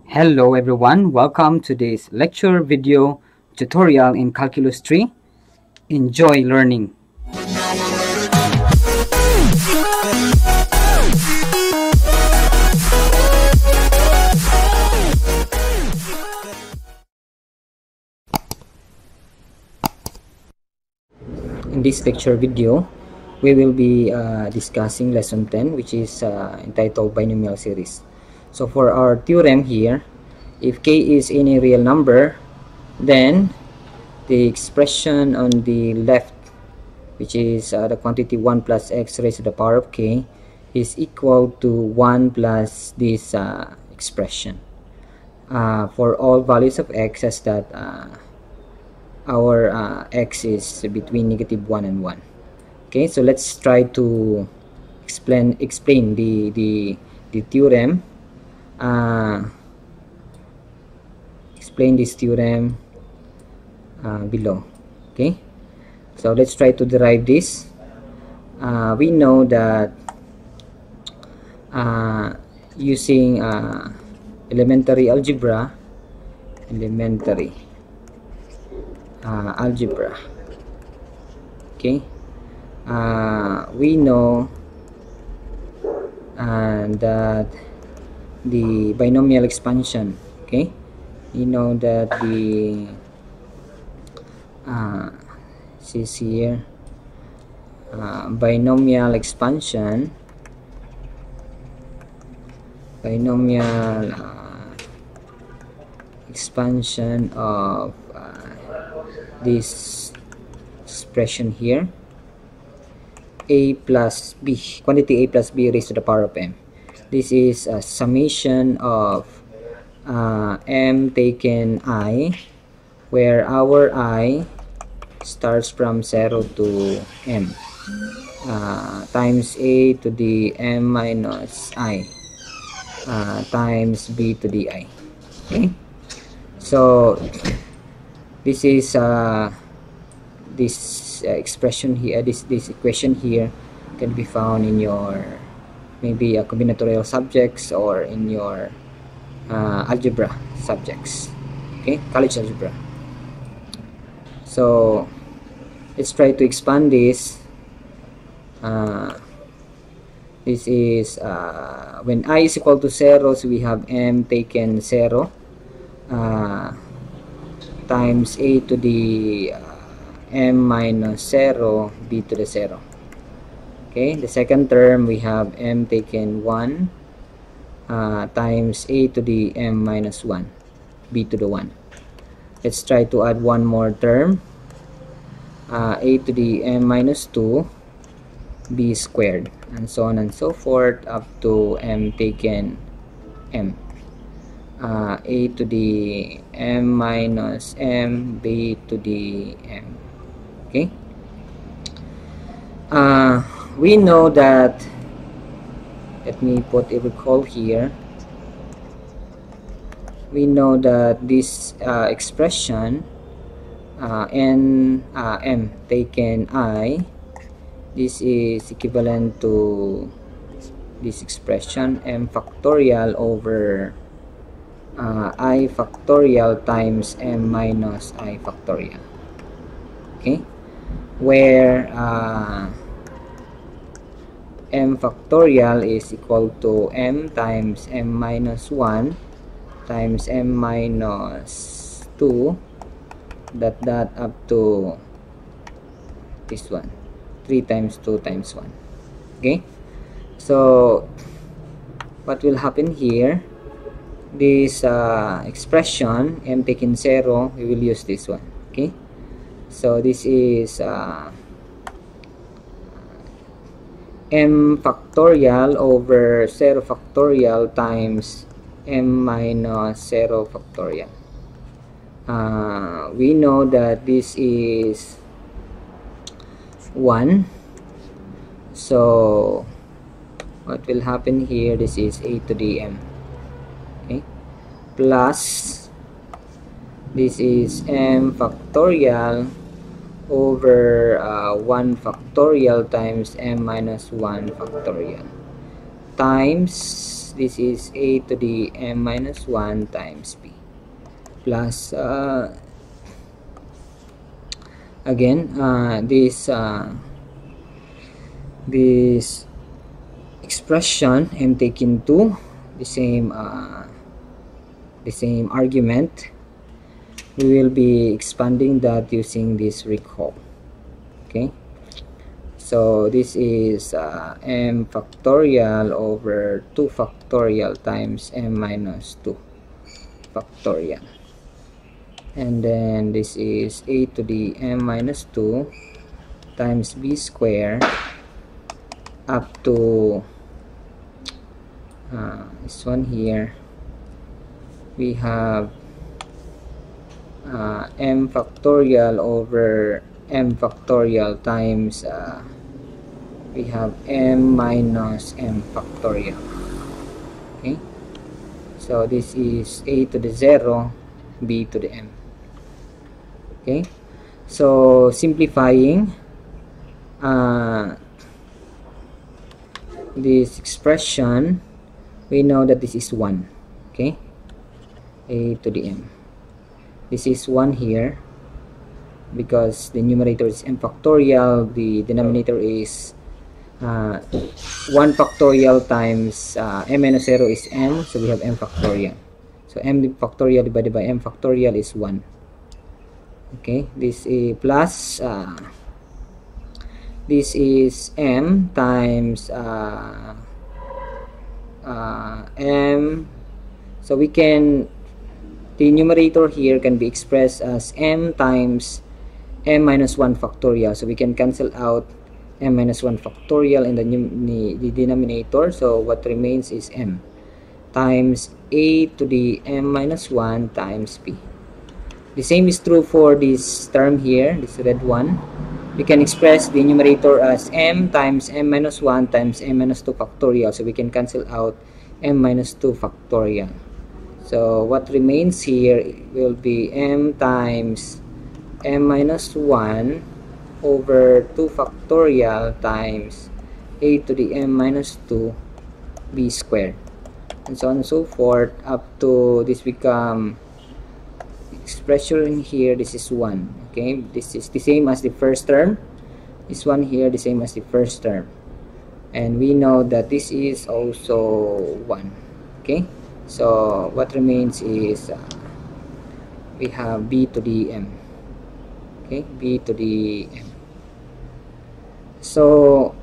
Hello everyone, welcome to this lecture video tutorial in Calculus 3. Enjoy learning. In this lecture video, we will be discussing lesson 10, which is entitled Binomial Series. So for our theorem here, if k is any real number, then the expression on the left, which is the quantity 1 plus x raised to the power of k, is equal to 1 plus this expression for all values of x, such that our x is between -1 and 1. Okay, so let's try to explain the theorem. Explain this theorem below. Okay, so let's try to derive this. We know that using elementary algebra, okay, we know that the binomial expansion, okay, we know that the says here binomial expansion, expansion of this expression here, a plus b, quantity a plus b raised to the power of m. This is a summation of m taken I, where our I starts from 0 to m, times a to the m minus I, times b to the I. Okay, so this is this expression here, this equation here can be found in your maybe a combinatorial subjects or in your algebra subjects, okay, college algebra. So let's try to expand this. This is when I is equal to 0, so we have m taken 0 times a to the m minus 0 b to the 0. Okay, the second term we have m taken 1 times a to the m minus 1 b to the 1. Let's try to add one more term, a to the m minus 2 b squared, and so on and so forth up to m taken m, a to the m minus m b to the m. Okay, we know that, let me put a recall here, we know that this expression m taken I, this is equivalent to this expression m factorial over I factorial times m minus I factorial. Okay, where m factorial is equal to m times m minus 1 times m minus 2 dot up to this one, 3 times 2 times 1. Okay, so what will happen here, this expression m taken 0, we will use this one. Okay, so this is m factorial over 0 factorial times m minus 0 factorial. We know that this is 1, so what will happen here, this is a to the m, okay, plus this is m factorial over 1 factorial times m minus 1 factorial times times this is a to the m minus 1 times b plus again this expression m taken to the same argument. We will be expanding that using this recall. Okay, so this is m factorial over 2 factorial times m minus 2 factorial, and then this is a to the m minus 2 times b square up to this one here. We have m factorial over m factorial times we have m minus m factorial. Okay, so this is a to the 0, b to the m. Okay, so simplifying this expression, we know that this is 1. Okay, a to the m. This is 1 here because the numerator is m factorial, the denominator is 1 factorial times m minus 0 is m, so we have m factorial. So m factorial divided by m factorial is 1. Okay, this is plus this is m times m, so we can, the numerator here can be expressed as m times m minus 1 factorial, so we can cancel out m minus 1 factorial in the denominator, so what remains is m times a to the m minus 1 times b. The same is true for this term here, this red one. We can express the numerator as m times m minus 1 times m minus 2 factorial, so we can cancel out m minus 2 factorial. So what remains here will be m times m minus 1 over 2 factorial times a to the m minus 2 b squared, and so on and so forth up to this become expression here. This is 1. Okay, this is the same as the first term. This one here the same as the first term, and we know that this is also 1. Okay, so what remains is we have b to the m. Okay, b to the m. So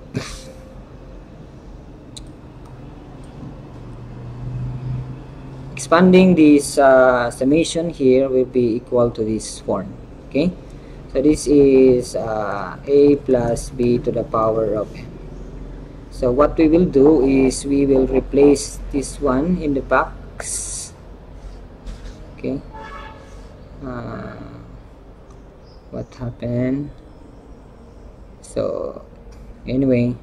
expanding this summation here will be equal to this form. Okay, so this is a plus b to the power of m. So what we will do is we will replace this one in the box. Okay, what happened? So anyway,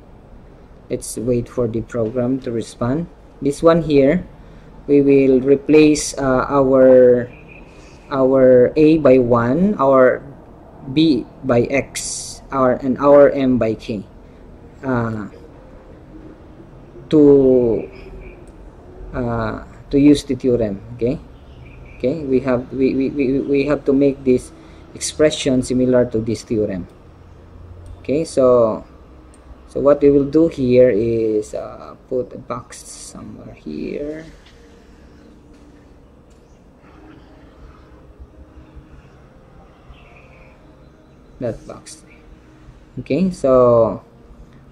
let's wait for the program to respond. This one here, we will replace our a by 1, our b by x, and our m by k to use the theorem. Okay, we have to make this expression similar to this theorem. Okay, so what we will do here is put a box somewhere here. That box. Okay, so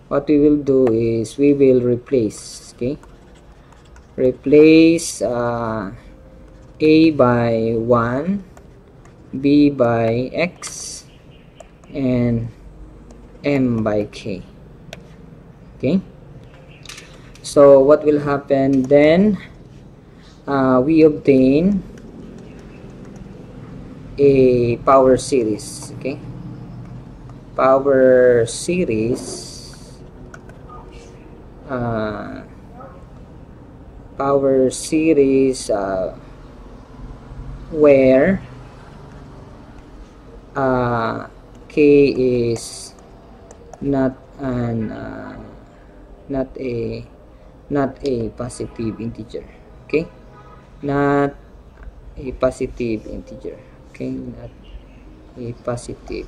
what we will do is we will replace. Okay, replace a by 1, b by x, and m by k. Okay, so what will happen then? We obtain a power series. Okay, power series where k is not not a positive integer. Okay, not a positive integer. Okay, not a positive,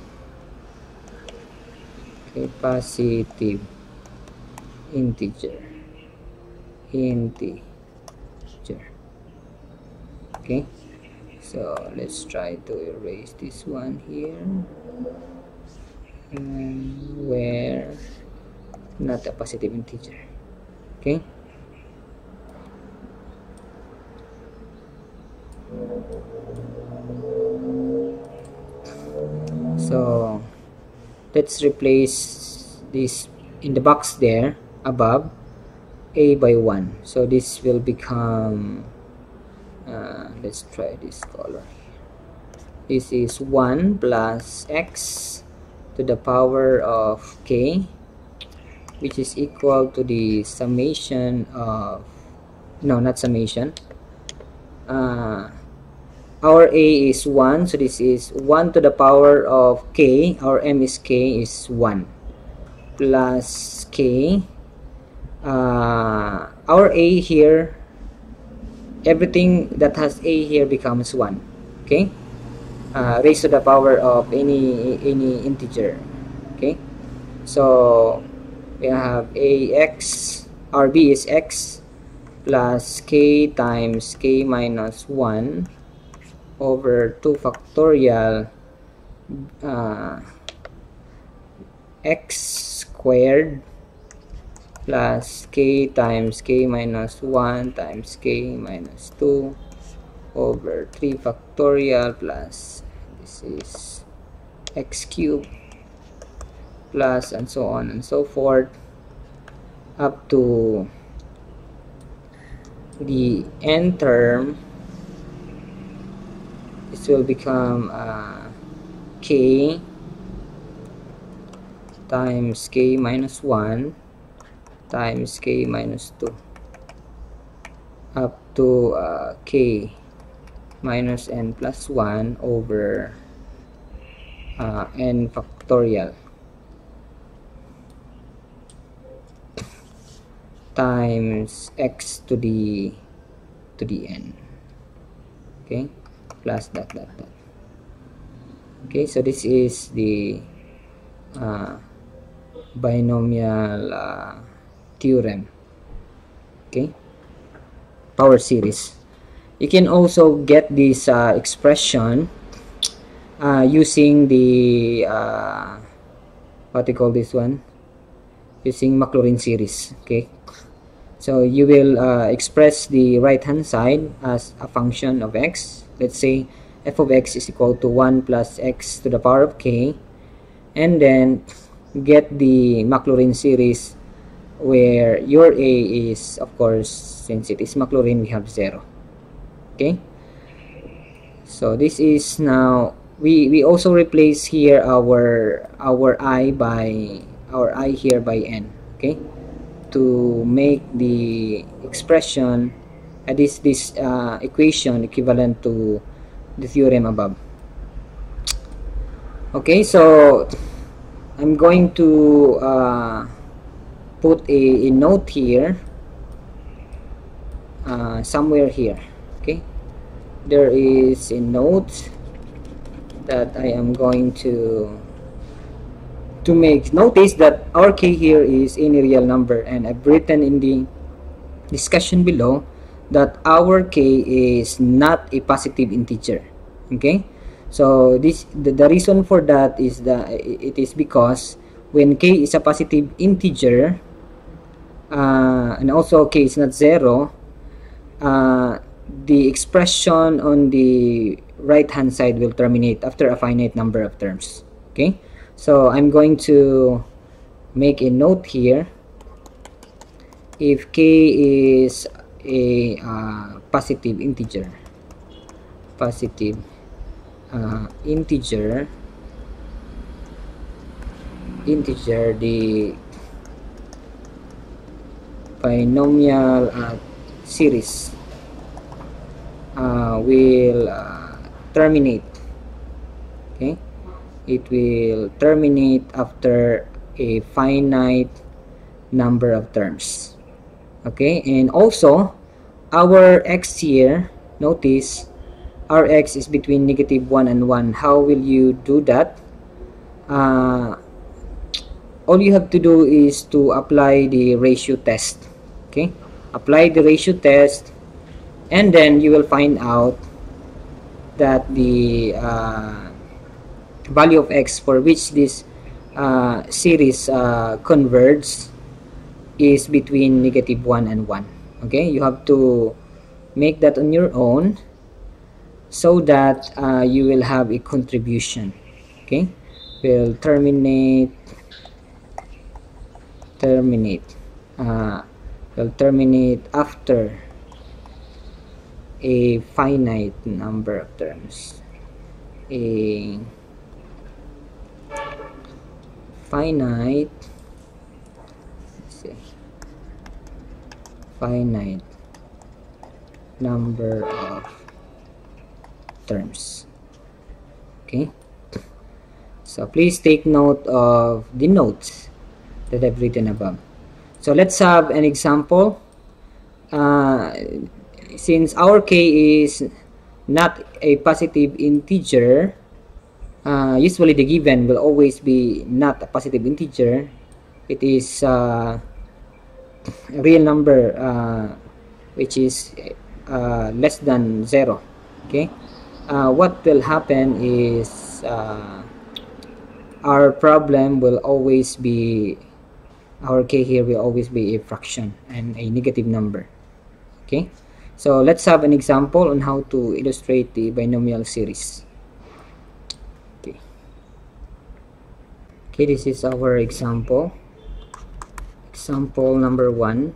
okay, positive integer. Okay, so let's try to erase this one here, where not a positive integer. Okay, so let's replace this in the box there above, a by 1. So this will become, let's try this color. This is 1 plus x to the power of k, which is equal to the summation of, no, not summation, our a is 1, so this is 1 to the power of k, our m is k, is 1 plus k, our a here, everything that has a here becomes 1. Okay, raised to the power of any integer. Okay, so we have ax, our b is x, plus k times k minus 1 over 2 factorial x squared plus k times k minus 1 times k minus 2 over 3 factorial plus this is x cubed plus and so on and so forth up to the n term. This will become k times k minus 1 times k minus 2 up to k minus n plus 1 over n factorial times x to the n. Okay, plus that. Okay, so this is the binomial theorem. Okay, power series. You can also get this expression using the what do you call this one, using Maclaurin series. Okay, so you will express the right hand side as a function of x. Let's say f of x is equal to 1 plus x to the power of k, and then get the Maclaurin series where your a is, of course, since it is Maclaurin, we have 0. Okay, so this is now we also replace here our I by our I here by n. Okay, to make the expression this equation equivalent to the theorem above. Okay, so I'm going to put a note here somewhere here. Okay, there is a note that I am going to make. Notice that our k here is any real number, and I've written in the discussion below that our k is not a positive integer. Okay, so this the reason for that is that it is because when k is a positive integer and also k is not 0, the expression on the right hand side will terminate after a finite number of terms. Okay, so I'm going to make a note here. If k is a positive integer, the binomial series will terminate. Okay, it will terminate after a finite number of terms. Okay, and also our x here, notice our x is between -1 and 1. How will you do that? All you have to do is to apply the ratio test. Okay, apply the ratio test, and then you will find out that the value of x for which this series converges is between -1 and 1. Okay, you have to make that on your own so that you will have a contribution. Okay, we'll terminate will terminate after a finite number of terms. A finite, let's see, finite number of terms. Okay, so please take note of the notes that I've written above. So let's have an example. Since our k is not a positive integer, usually the given will always be not a positive integer. It is a real number which is less than 0. Okay, what will happen is our problem will always be, our k here will always be a fraction and a negative number. Okay, so let's have an example on how to illustrate the binomial series. Okay, this is our example. Example number one.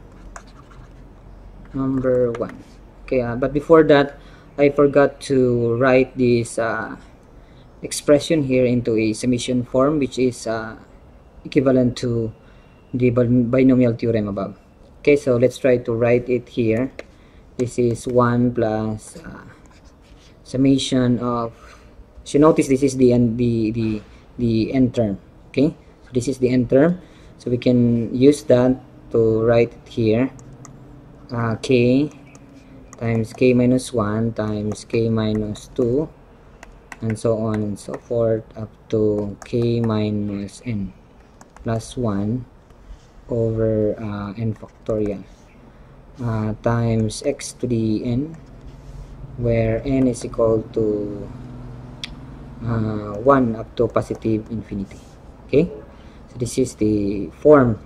Okay, but before that, I forgot to write this expression here into a summation form, which is equivalent to the binomial theorem above. Okay, so let's try to write it here. This is 1 plus summation of, so notice this is the end term. Okay, so this is the end term, so we can use that to write it here. K times k minus 1 times k minus 2, and so on and so forth up to k minus n plus 1 over n factorial times x to the n, where n is equal to 1 up to positive infinity. Okay, so this is the form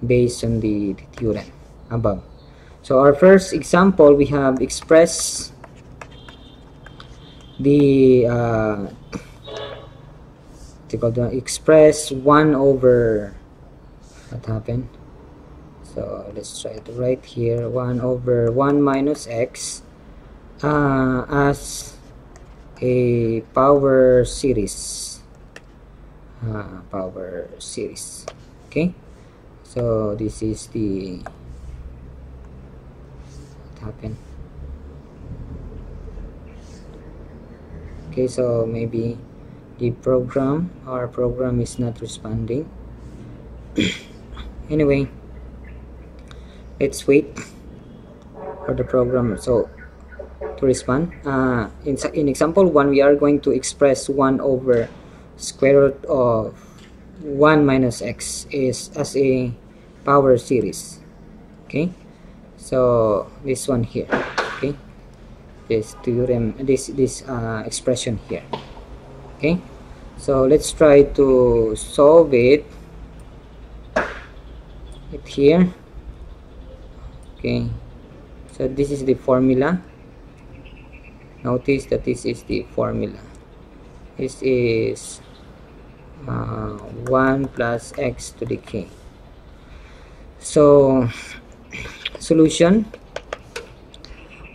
based on the theorem above. So our first example, we have expressed the express 1 over, what happened? So let's try to write here 1 over 1 minus x as a power series. Okay, so this is the, what happened? Okay, so maybe the program, our program is not responding. Anyway, let's wait for the program so to respond. In example 1, we are going to express 1 over square root of 1 minus x is as a power series. Okay, so this one here. Okay, this theorem, this expression here. Okay, so let's try to solve it here. Okay, so this is the formula. Notice that this is the formula. This is 1 plus x to the k. So solution,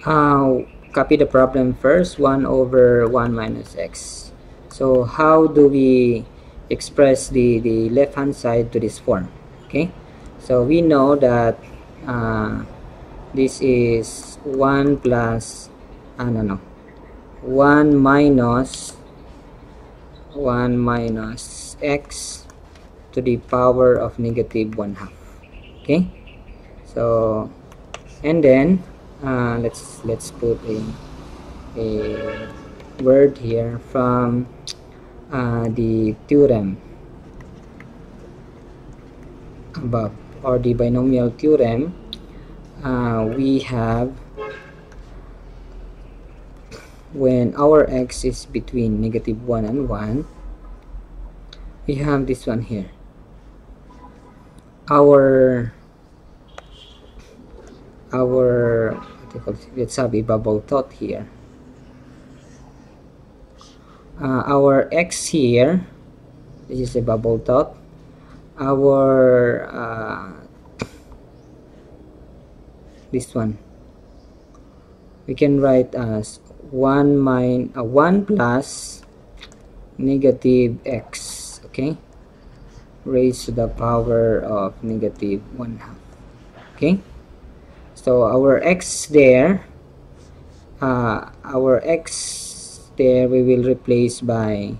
copy the problem first, 1 over 1 minus x. So how do we express the left hand side to this form? Okay, so we know that this is 1 plus 1 minus x to the power of -1/2. Okay, So, and then let's put a word here from the theorem above, or the binomial theorem. We have, when our x is between -1 and 1, we have this one here. Our let's have a bubble thought here. Our x here, this is a bubble thought. Our this one we can write as 1 plus -x, okay, raised to the power of -1/2. Okay, so our x there, we will replace by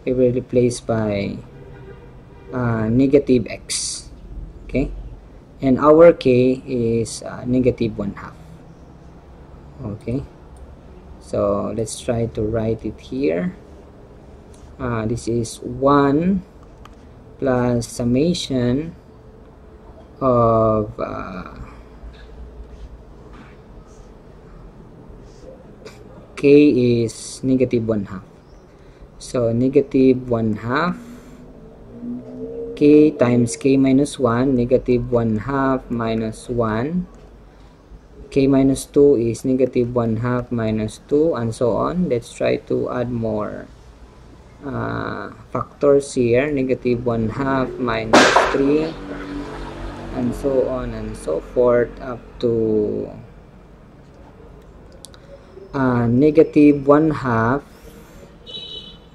-x, okay, and our k is -1/2. Okay, so let's try to write it here. This is 1 plus summation of k is -1/2. So -1/2 k times k minus 1, -1/2 minus 1, k minus 2 is -1/2 minus 2, and so on. Let's try to add more factors here, -1/2 minus 3, and so on and so forth, up to -1/2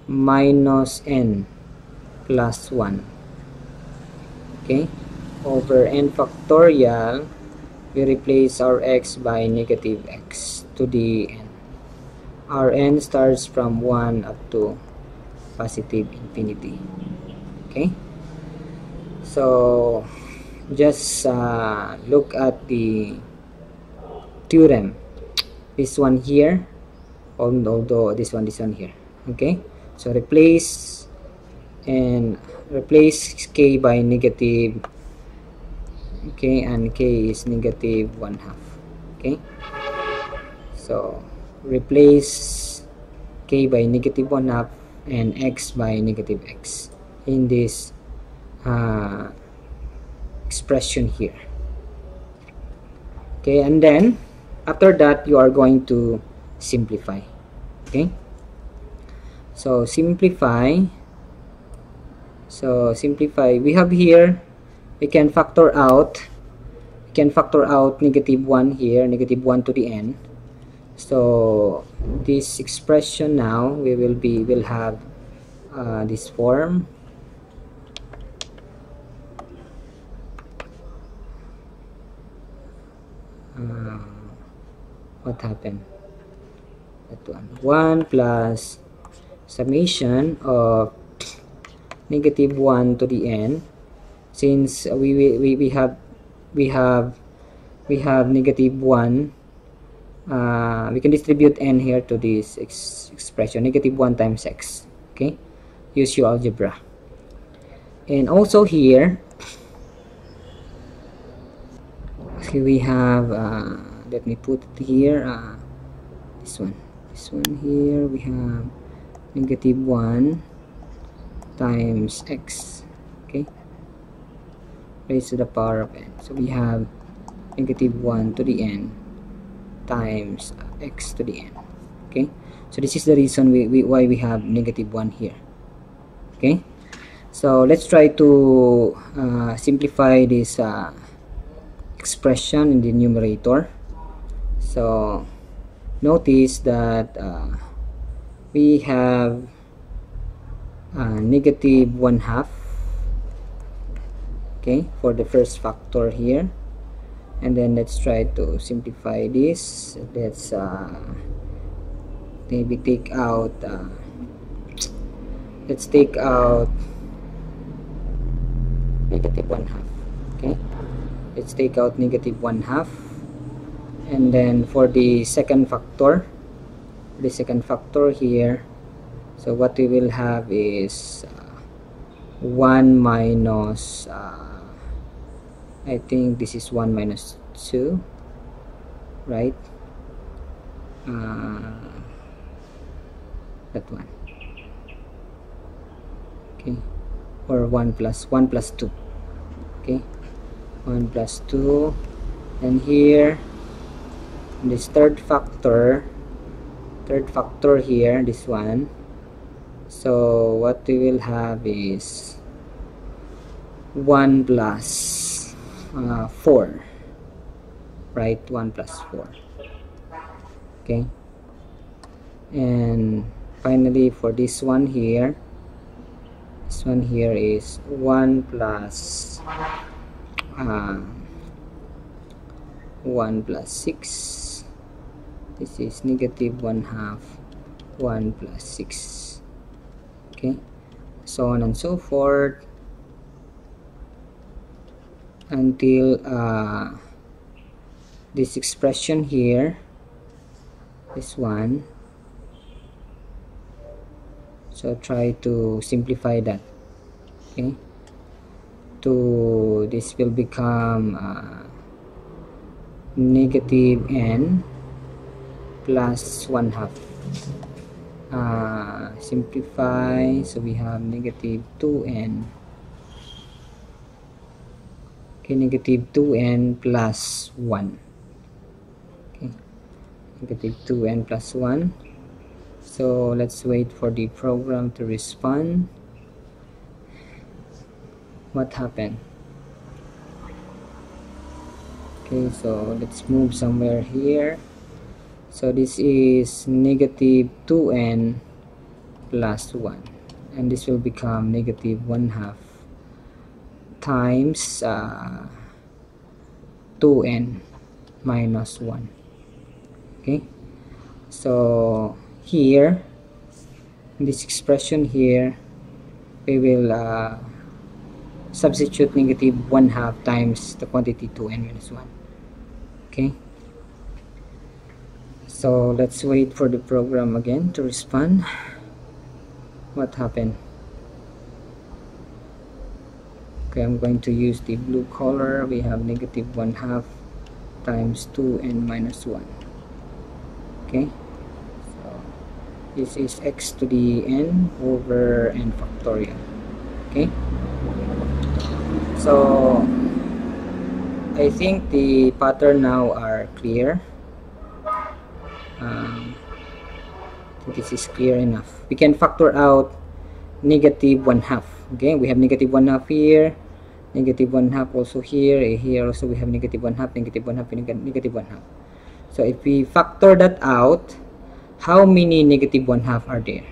minus n plus 1, okay, over n factorial. We replace our x by -x to the n. Our n starts from 1 up to positive infinity. Okay, so just look at the theorem, this one here, although this one here. Okay, so replace k by negative, okay, and k is -1/2. Okay, so replace k by -1/2 and x by -x in this expression here. Okay, and then after that you are going to simplify. Okay, so simplify. We have here, we can factor out -1 here, -1 to the n. So this expression now will have this form. What happened? That one plus summation of -1 to the n. Since we have -1, we can distribute n here to this expression, -1 times x. Okay, use your algebra. And also here, okay, we have let me put it here, this one here, we have -1 times x, okay, raised to the power of n. So we have -1 to the n times x to the n. Okay, so this is the reason why we have -1 here. Okay, so let's try to simplify this expression in the numerator. So notice that we have -1/2, okay, for the first factor here. And then let's try to simplify this. Let's maybe take out let's take out -1/2, okay, let's take out negative 1/2, and then for the second factor here, so what we will have is 1 minus I think this is 1 minus 2, right? That one, okay, or 1 plus 2, okay, 1 plus 2, and here this third factor here, this one, so what we will have is 1 plus 4, right? 1 plus 4, okay. And finally for this one here is 1 plus 1 plus 6. This is negative 1/2 1 plus 6, okay, so on and so forth until this expression here, this one. So try to simplify that, okay, to this will become negative n plus 1/2. Simplify, so we have negative 2n, okay, negative 2n plus 1, okay, negative 2n plus 1. So let's wait for the program to respond. What happened? Okay, so let's move somewhere here. So this is negative 2n plus 1, and this will become negative 1/2 times 2n minus 1, okay. So here in this expression here, we will substitute negative 1/2 times the quantity 2n minus 1, okay. So let's wait for the program again to respond. What happened? Okay, I'm going to use the blue color. We have negative 1/2 times 2n minus 1, okay. So this is x to the n over n factorial, okay. So I think the pattern now are clear. This is clear enough. We can factor out negative 1/2, okay. We have negative 1/2 here, negative 1/2 also here, here also we have negative 1/2, negative 1/2, negative 1/2. So if we factor that out, how many negative 1/2 are there?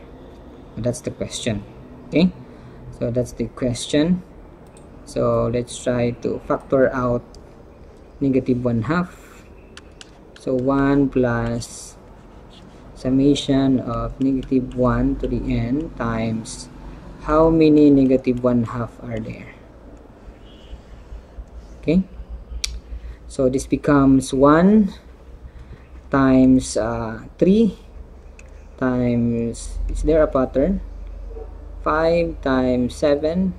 That's the question, okay. So that's the question. So let's try to factor out negative 1/2. So 1 plus summation of negative 1 to the n times how many negative 1/2 are there, okay. So this becomes 1 times 3 times, is there a pattern, 5 times 7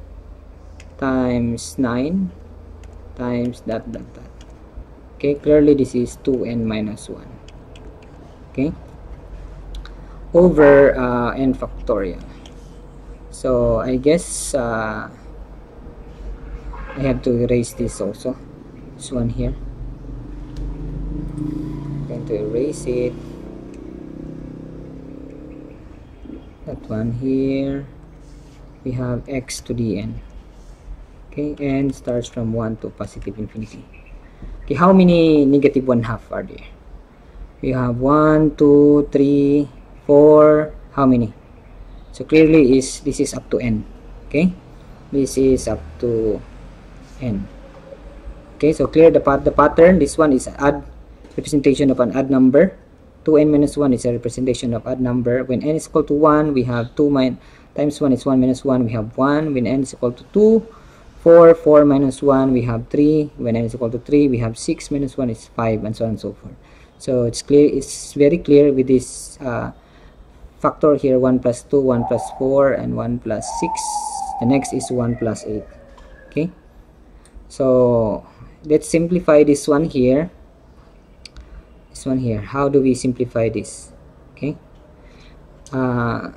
times 9 times that, okay. Clearly this is 2n minus 1, okay, over n factorial. So I guess I have to erase this also, this one here. I'm going to erase it, that one here. We have x to the n, okay, n starts from 1 to positive infinity. Okay, how many negative 1/2 are there? We have 1, 2, 3, 4, how many? So clearly this is up to n, okay. This is up to n, okay. So clear the pattern. This one is odd representation of an odd number. 2n minus 1 is a representation of odd number. When n is equal to 1, we have 2 times 1 is 1 minus 1, we have 1. When n is equal to 2, 4 minus 1 we have 3. When n is equal to 3 we have 6 minus 1 is 5, and so on and so forth. So it's clear, it's very clear with this factor here, 1 plus 2, 1 plus 4, and 1 plus 6. The next is 1 plus 8. Okay, so let's simplify this one here. How do we simplify this? Okay, I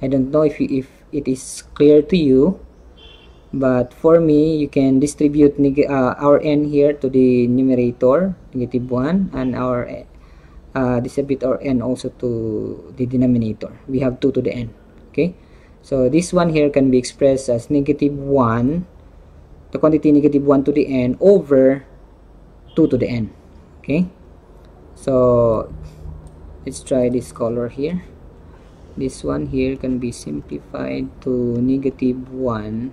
don't know if it is clear to you, but for me, you can distribute our n here to the numerator, -1, and our distribute our n also to the denominator. We have 2 to the n. Okay, so this one here can be expressed as -1, the quantity -1 to the n over 2 to the n. Okay, so let's try this color here. This one here can be simplified to -1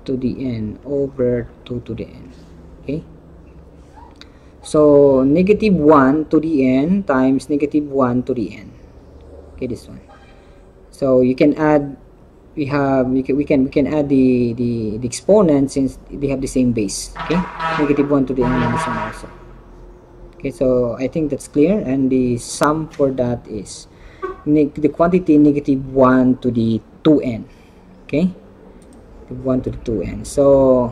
to the n over 2 to the n. Okay, so -1 to the n times -1 to the n. Okay, this one. So you can add, we can add the exponent since they have the same base. Okay, -1 to the n and this one also. Okay, so I think that's clear, and the sum for that is the quantity -1 to the 2n. Okay, 1 to the 2n. So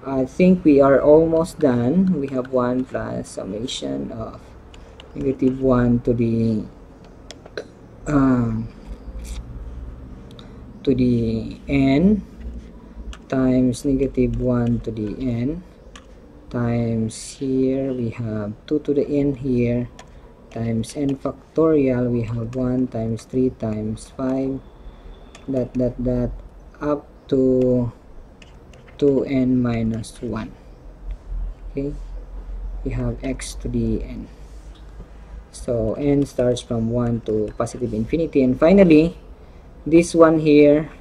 I think we are almost done. We have 1 plus summation of -1 to the n times -1 to the n times here we have 2 to the n here times n factorial, we have 1 times 3 times 5 that up to 2n minus 1. Okay, we have x to the n. So n starts from 1 to positive infinity, and finally this one here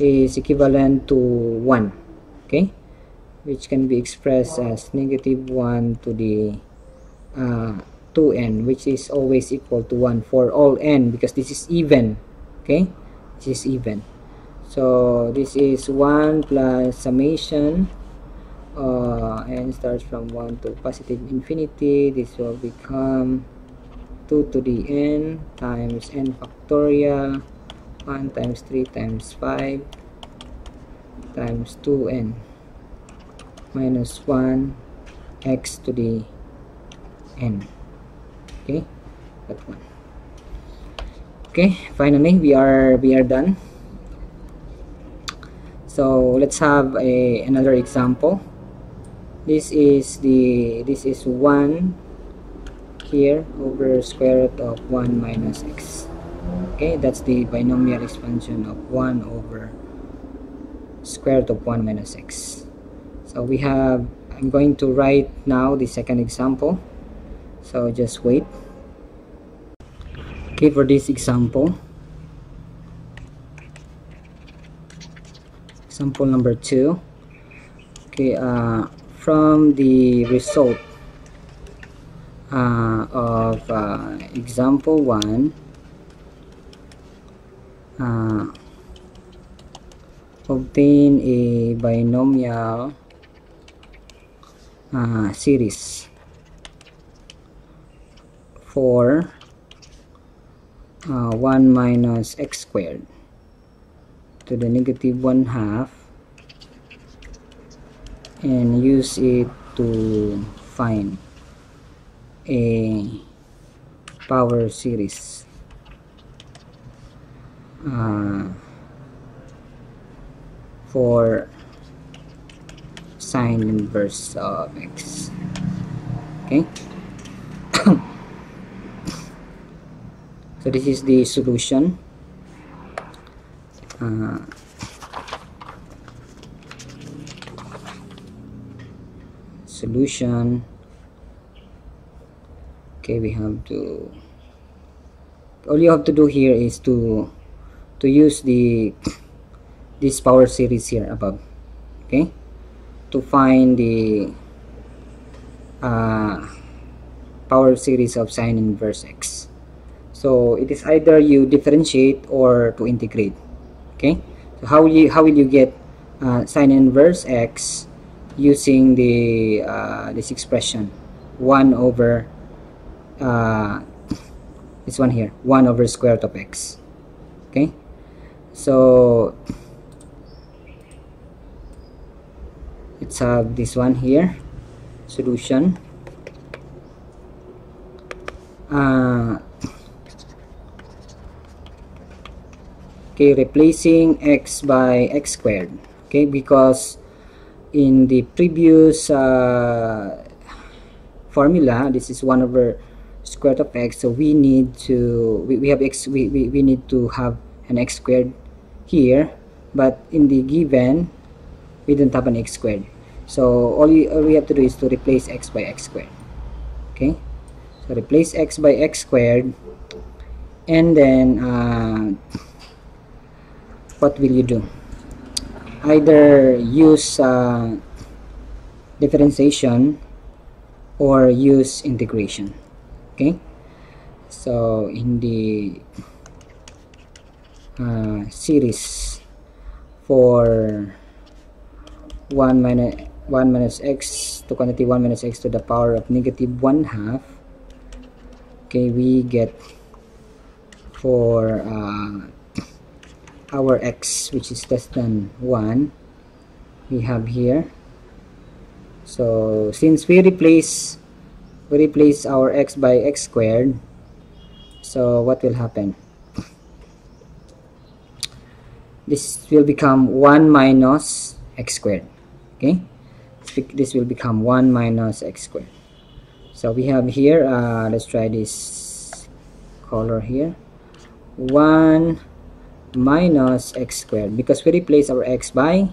is equivalent to 1. Okay, which can be expressed as -1 to the 2n, which is always equal to 1 for all n, because this is even. Okay, this is even. So this is 1 plus summation n starts from 1 to positive infinity. This will become 2 to the n times n factorial, 1 times 3 times 5 times 2n minus 1 x to the n. Okay, that one. Okay, finally we are done. So let's have another example. This is 1 here over square root of 1 minus x. Okay, that's the binomial expansion of 1 over square root of 1 minus x. So we have, I'm going to write now the second example, so just wait. Okay, for this example number 2. Okay, from the result of example 1, obtain a binomial series for 1 minus x squared to the -1/2, and use it to find a power series for sine inverse of x. Okay. So this is the solution. Okay, we have to, all you have to do here is to use this power series here above, okay, to find the power series of sine inverse x. So it is either you differentiate or to integrate. Okay, so how will you get sine inverse x using the this expression 1 over this one here, 1 over square root of x. Okay, so let's have this one here, solution. Okay, replacing x by x squared. Okay, because in the previous formula, this is 1 over square root of x, so we need to we have x, we need to have an x squared here, but in the given we don't have an x squared, so all we have to do is to replace x by x squared. Okay, so replace x by x squared, and then what will you do? Either use differentiation or use integration. Okay, so in the series for 1 minus x to quantity 1 minus x to the power of negative 1/2, okay, we get for our x which is less than 1, we have here. So since we replace our x by x squared, so what will happen? This will become 1 minus x squared. Okay, this will become 1 minus x squared. So we have here, let's try this color here, 1 minus x squared, because we replace our x by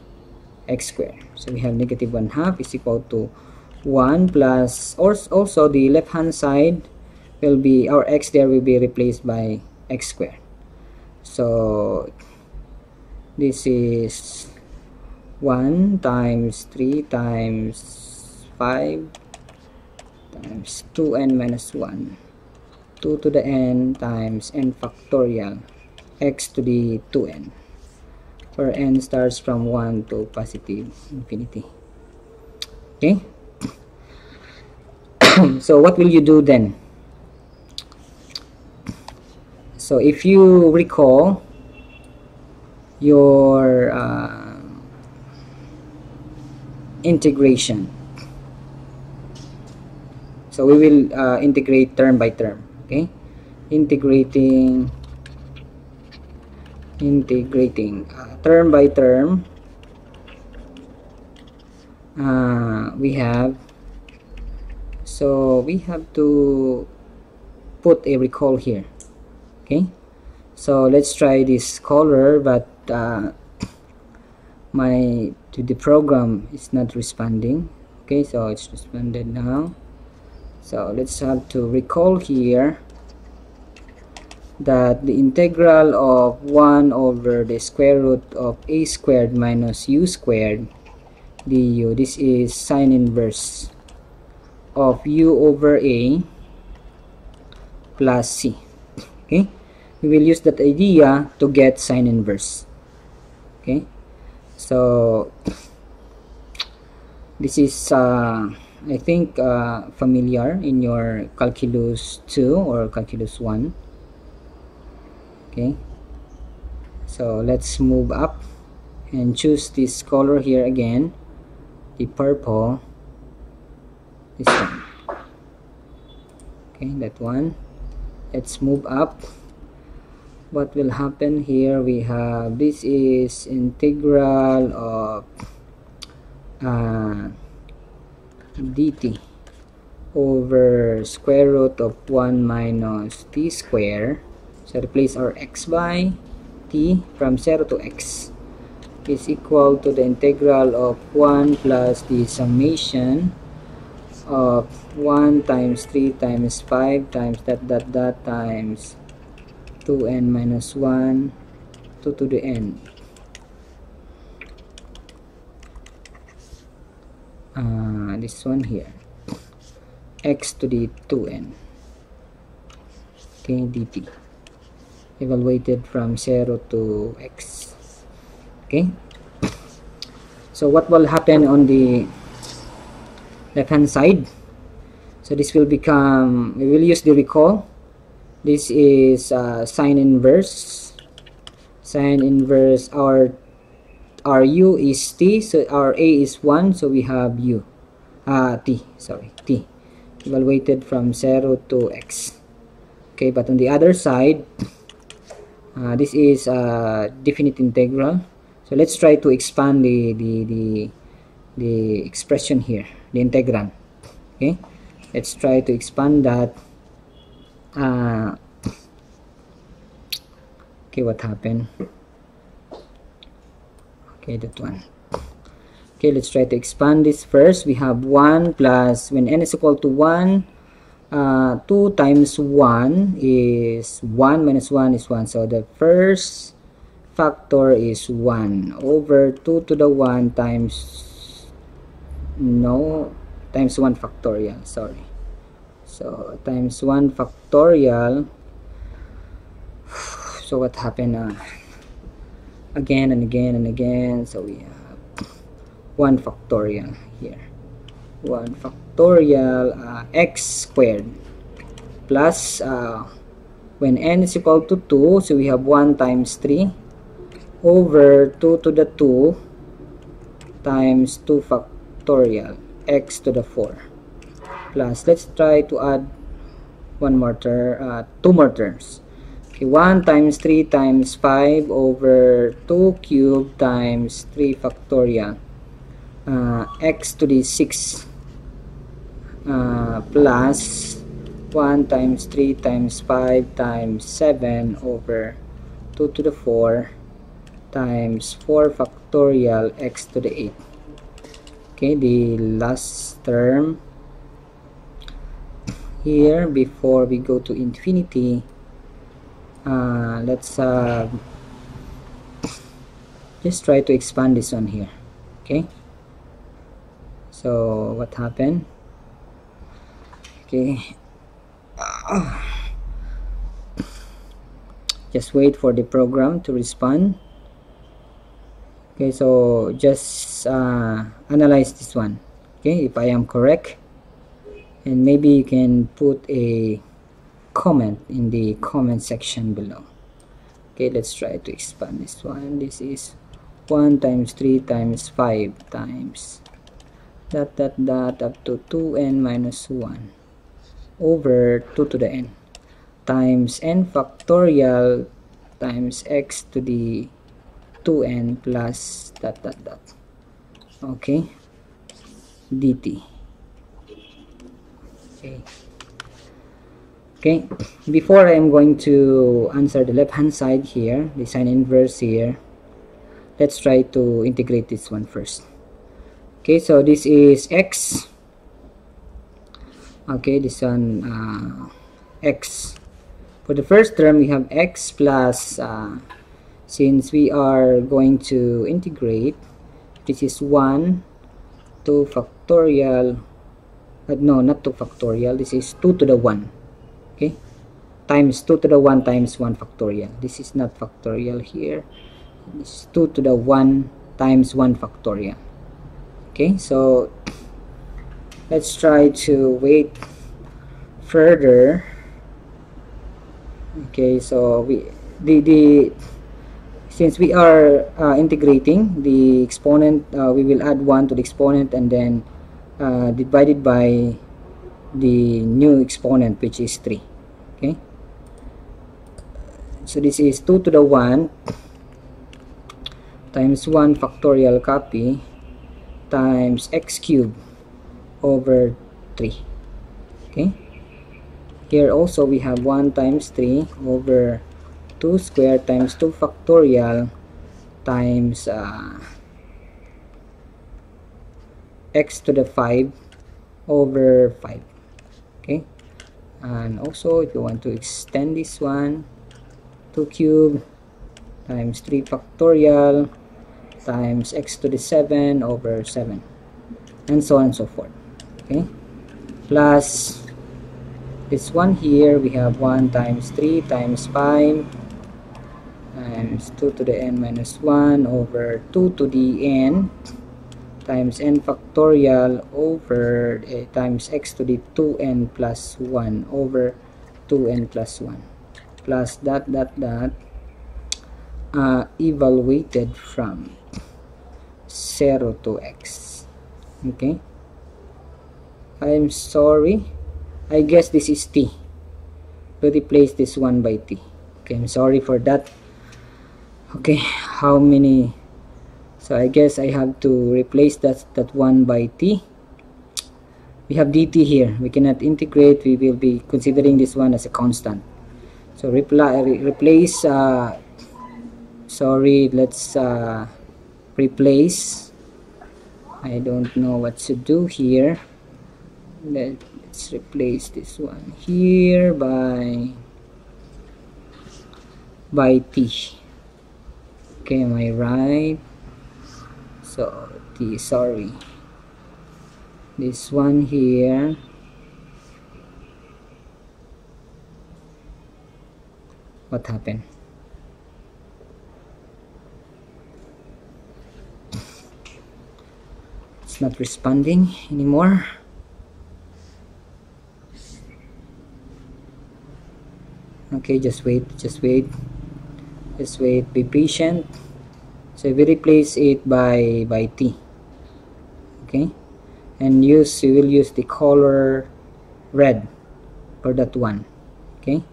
x squared. So we have negative 1/2 is equal to 1 plus, or also the left hand side will be, our x there will be replaced by x squared. So this is 1 times 3 times 5 times 2n minus 1, 2 to the n times n factorial x to the 2n, where n starts from 1 to positive infinity. Okay, so what will you do then? So if you recall your integration, so we will integrate term by term. Okay, integrating term by term. We have to put a recall here. Okay, so let's try this color, but the program is not responding. Okay, so it's responded now. So let's have to recall here that the integral of 1 over the square root of a squared minus u squared du, this is sine inverse of u over a plus c. Okay, we will use that idea to get sine inverse. Okay, so this is I think familiar in your calculus 2 or calculus 1. Okay, so let's move up and choose this color here again, the purple, this one. Okay, that one. Let's move up. What will happen here? We have, this is integral of dt over square root of 1 minus t square. So replace our x by t from 0 to x is equal to the integral of 1 plus the summation of 1 times 3 times 5 times that times 2n minus 1 2 to the n this one here, x to the 2n. Okay, dt evaluated from 0 to x. Okay, So what will happen on the left hand side? So this will become, we will use the recall. This is sine inverse. Sine inverse, our u is t, so our a is 1, so we have u t evaluated from 0 to x. Okay, but on the other side, this is a definite integral. So let's try to expand the expression here, the integrand. Okay, let's try to expand that. Okay, what happened? Okay, that one. Okay, let's try to expand this first. We have 1 plus, when n is equal to 1, 2 times 1 is 1 minus 1 is 1. So the first factor is 1 over 2 to the 1 times, times 1 factorial, sorry. So times 1 factorial. So what happened? Again and again and again. So we have 1 factorial here. 1 factorial x squared plus when n is equal to 2, so we have 1 times 3 over 2 to the 2 times 2 factorial x to the 4 plus, let's try to add one more term, 2 more terms. Okay, 1 times 3 times 5 over 2 cubed times 3 factorial x to the 6 plus 1 times 3 times 5 times 7 over 2 to the 4 times 4 factorial x to the 8. Okay, the last term here before we go to infinity. Let's just try to expand this one here. Okay, so what happened? Okay, just wait for the program to respond. Okay, so just analyze this one. Okay, if I am correct, and maybe you can put a comment in the comment section below. Okay, let's try to expand this one. This is 1 times 3 times 5 times dot dot dot up to 2n minus 1 over 2 to the n times n factorial times x to the 2n plus dot dot dot. Okay, dt. Okay, before I am going to answer the left hand side here, the sine inverse here, let's try to integrate this one first. Okay, so this is x. Okay, this one x. For the first term, we have x plus, since we are going to integrate, this is 1, 2 factorial, no, not 2 factorial, this is 2 to the 1. Okay, times 2 to the 1 times 1 factorial. This is not factorial here. It's 2 to the 1 times 1 factorial. Okay, so let's try to wait further. Okay, so since we are integrating the exponent, we will add 1 to the exponent and then divided by the new exponent, which is 3. Okay, so this is 2 to the 1 times 1 factorial copy times x cubed over 3. Okay, here also we have 1 times 3 over 2 squared times 2 factorial times x to the 5 over 5. Okay, and also if you want to extend this one, 2 cubed times 3 factorial times x to the 7 over 7, and so on and so forth. Okay, plus this one here, we have 1 times 3 times 5 times 2 to the n minus 1 over 2 to the n times n factorial over times x to the 2n plus 1 over 2n plus 1 plus dot evaluated from 0 to x. Okay, I'm sorry, I guess this is t, to replace this 1 by t. Okay, I'm sorry for that. Okay, how many? So I guess I have to replace that 1 by t. We have dt here, we cannot integrate, we will be considering this one as a constant. So replace sorry, let's replace, I don't know what to do here. Let's replace this one here by t. Okay, am I right? So t, sorry, this one here, what happened? It's not responding anymore. Okay, just wait, be patient. So we replace it by t. Okay, and we will use the color red for that one. Okay,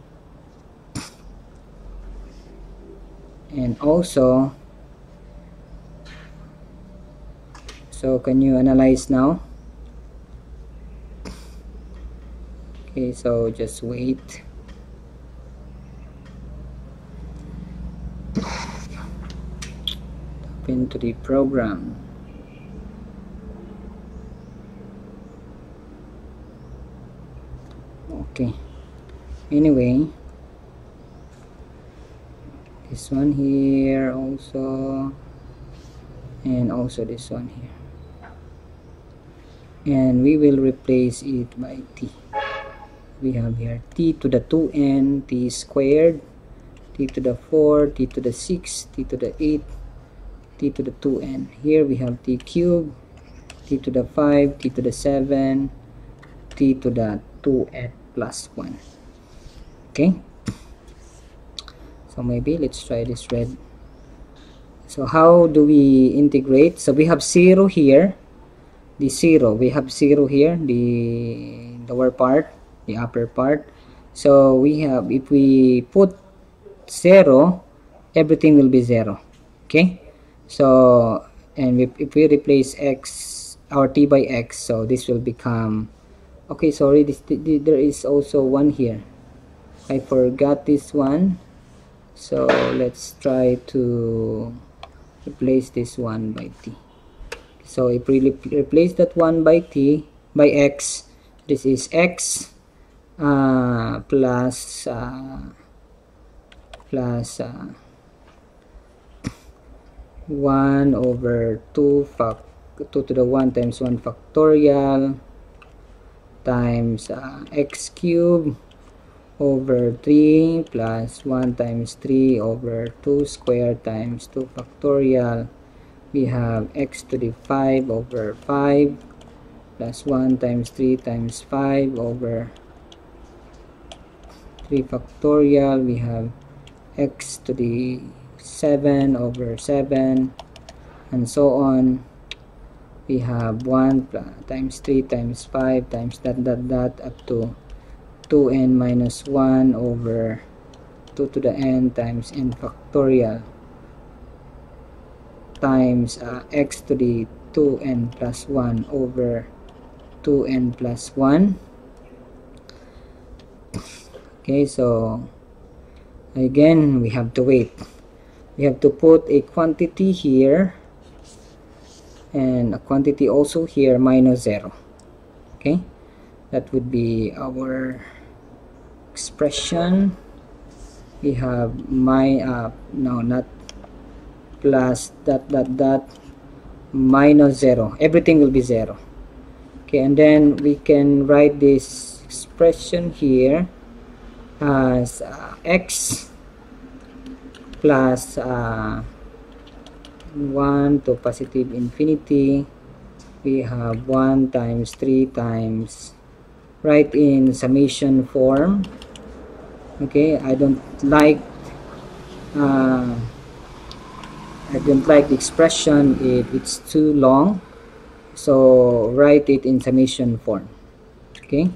and also, so can you analyze now? Okay, so just wait. Into the program. Okay, anyway, this one here also, and also this one here, and we will replace it by t. We have here t to the 2n, t squared, t to the 4, t to the 6, t to the 8, t to the 2n. Here we have t cubed, t to the 5, t to the 7, t to the 2n plus 1. Okay, so maybe let's try this red. So how do we integrate? So we have 0 here, the 0, we have 0 here, the lower part, the upper part. So we have, if we put 0, everything will be 0. Okay, so, and if we replace x, our t by x, so this will become, okay, sorry, there is also one here, I forgot this one. So let's try to replace this one by t. So if we replace that one by t by x, this is x plus 1 over 2 to the 1 times 1 factorial times x cubed over 3 plus 1 times 3 over 2 squared times 2 factorial. We have x to the 5 over 5 plus 1 times 3 times 5 over 3 factorial. We have x to the 7 over 7 and so on. We have 1 times 3 times 5 times dot up to 2n minus 1 over 2 to the n times n factorial times x to the 2n plus 1 over 2n plus 1. Okay, so again we have to wait. We have to put a quantity here and a quantity also here minus 0. Okay, that would be our expression. We have no, not plus dot minus 0, everything will be 0. Okay, and then we can write this expression here as x plus 1 to positive infinity we have 1 times 3 times, write in summation form. Okay, I don't like the expression if it's too long, so write it in summation form. Okay,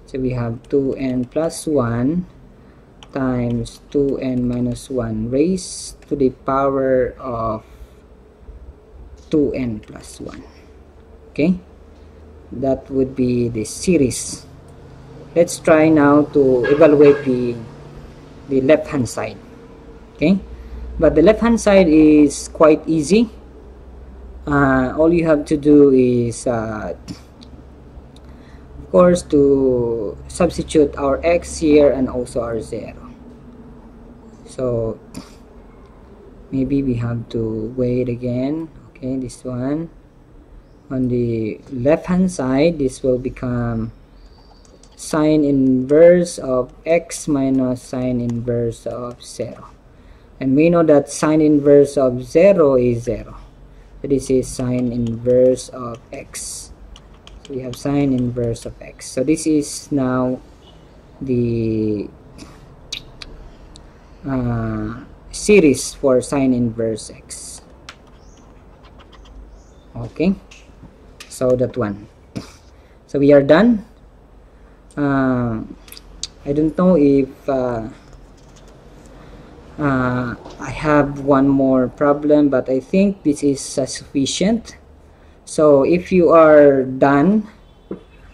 so we have 2n plus 1 times 2n minus 1 raised to the power of 2n plus 1. Okay, that would be the series. Let's try now to evaluate the left hand side. Okay, but the left hand side is quite easy. All you have to do is of course to substitute our x here and also our 0. So maybe we have to wait again. Okay, this one on the left hand side, this will become sine inverse of x minus sine inverse of 0, and we know that sine inverse of 0 is 0, so this is sine inverse of x. So we have sine inverse of x. So this is now the series for sine inverse x. Okay, so that one. So we are done. I don't know if I have one more problem, but I think this is sufficient. So if you are done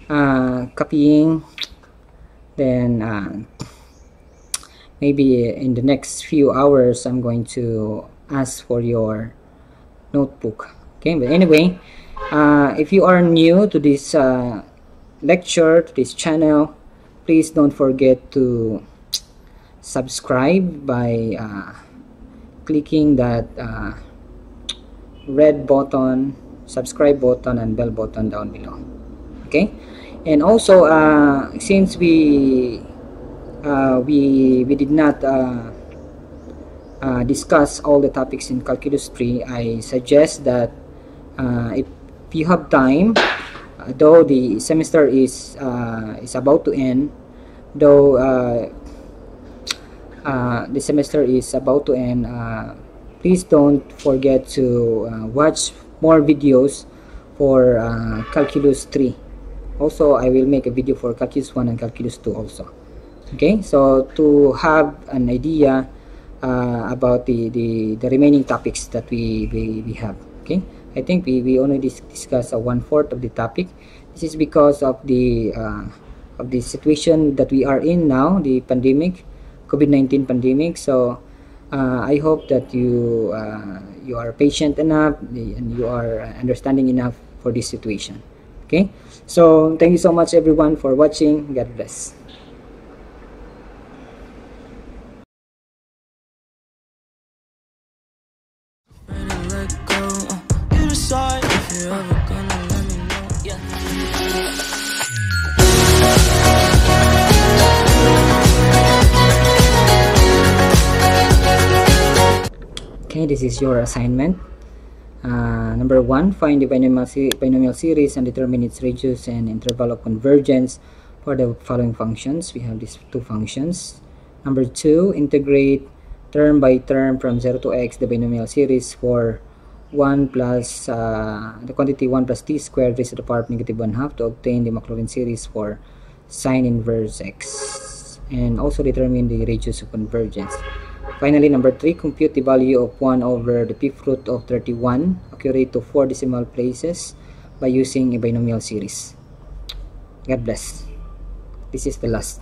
copying, then maybe in the next few hours I'm going to ask for your notebook. Okay, but anyway, if you are new to this lecture, to this channel, please don't forget to subscribe by clicking that red button, subscribe button, and bell button down below. Okay, and also since we did not discuss all the topics in calculus 3, I suggest that if you have time, though the semester is about to end, please don't forget to watch more videos for calculus 3. Also, I will make a video for calculus 1 and calculus 2 also. Okay, so to have an idea about the remaining topics that we have. Okay, I think we only discussed 1/4 of the topic. This is because of the situation that we are in now, the pandemic, COVID-19 pandemic. So I hope that you are patient enough and you are understanding enough for this situation. Okay, so thank you so much everyone for watching. God bless. Okay, this is your assignment. Number 1, find the binomial series and determine its radius and interval of convergence for the following functions. We have these two functions. Number 2, integrate term by term from 0 to x the binomial series for 1 plus the quantity 1 plus t squared raised to the power of -1/2 to obtain the Maclaurin series for sine inverse x, and also determine the radius of convergence. Finally, number 3, compute the value of 1 over the fifth root of 31 accurate to 4 decimal places by using a binomial series. God bless. This is the last.